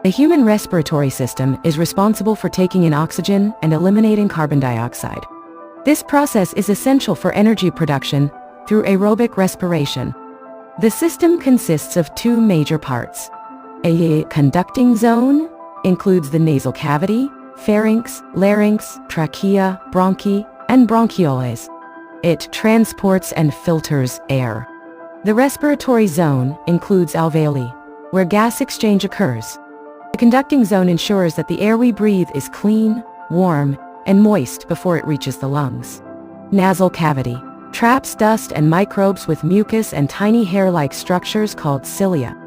The human respiratory system is responsible for taking in oxygen and eliminating carbon dioxide. This process is essential for energy production through aerobic respiration. The system consists of two major parts. A conducting zone includes the nasal cavity, pharynx, larynx, trachea, bronchi, and bronchioles. It transports and filters air. The respiratory zone includes alveoli, where gas exchange occurs. The conducting zone ensures that the air we breathe is clean, warm, and moist before it reaches the lungs. Nasal cavity traps dust and microbes with mucus and tiny hair-like structures called cilia.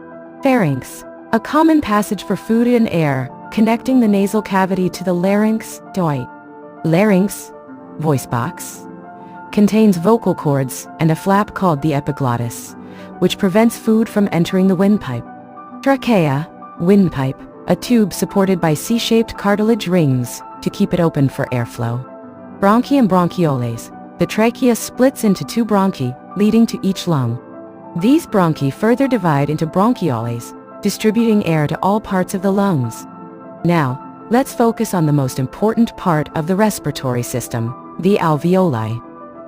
Pharynx, a common passage for food and air, connecting the nasal cavity to the larynx, Larynx, voice box, contains vocal cords and a flap called the epiglottis, which prevents food from entering the windpipe. Trachea, windpipe, a tube supported by C-shaped cartilage rings to keep it open for airflow. Bronchi and bronchioles, the trachea splits into two bronchi, leading to each lung. These bronchi further divide into bronchioles, distributing air to all parts of the lungs. Now, let's focus on the most important part of the respiratory system, the alveoli.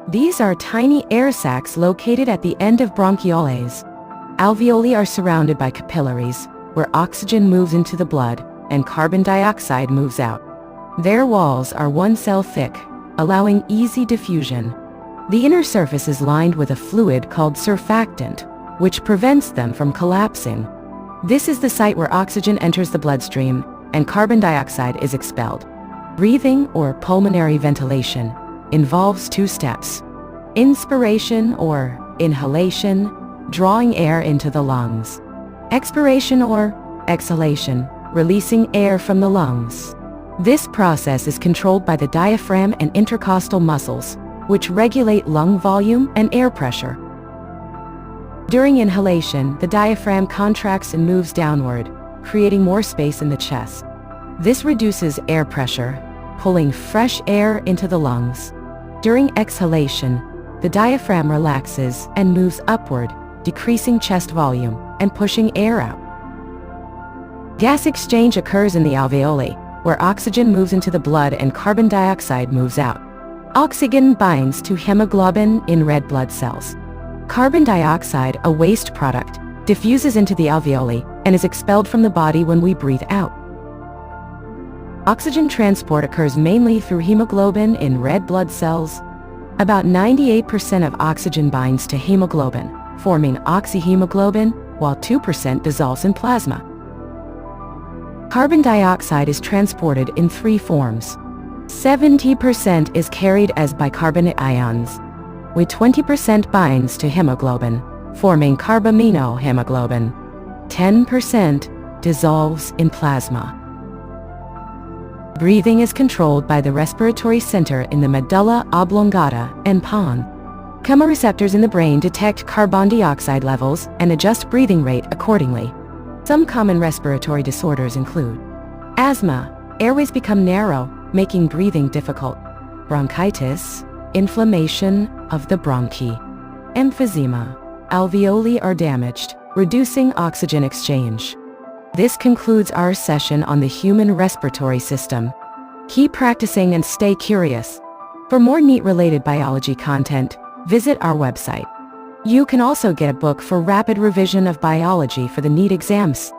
These are tiny air sacs located at the end of bronchioles. Alveoli are surrounded by capillaries, where oxygen moves into the blood and carbon dioxide moves out. Their walls are 1 cell thick, allowing easy diffusion. The inner surface is lined with a fluid called surfactant, which prevents them from collapsing. This is the site where oxygen enters the bloodstream and carbon dioxide is expelled. Breathing, or pulmonary ventilation, involves 2 steps. Inspiration, or inhalation, drawing air into the lungs. Expiration, or exhalation, releasing air from the lungs. This process is controlled by the diaphragm and intercostal muscles, which regulate lung volume and air pressure. During inhalation, the diaphragm contracts and moves downward, creating more space in the chest. This reduces air pressure, pulling fresh air into the lungs. During exhalation, the diaphragm relaxes and moves upward, decreasing chest volume and pushing air out. Gas exchange occurs in the alveoli, where oxygen moves into the blood and carbon dioxide moves out. Oxygen binds to hemoglobin in red blood cells. Carbon dioxide, a waste product, diffuses into the alveoli and is expelled from the body when we breathe out. Oxygen transport occurs mainly through hemoglobin in red blood cells. About 98% of oxygen binds to hemoglobin, forming oxyhemoglobin, while 2% dissolves in plasma. Carbon dioxide is transported in 3 forms. 70% is carried as bicarbonate ions, with 20% binds to hemoglobin, forming carbaminohemoglobin. 10% dissolves in plasma. Breathing is controlled by the respiratory center in the medulla oblongata and pons. Chemoreceptors in the brain detect carbon dioxide levels and adjust breathing rate accordingly. Some common respiratory disorders include asthma, airways become narrow, making breathing difficult; bronchitis, inflammation of the bronchi; emphysema, alveoli are damaged, reducing oxygen exchange. This concludes our session on the human respiratory system. Keep practicing and stay curious. For more NEET-related biology content, visit our website. You can also get a book for rapid revision of biology for the NEET exams.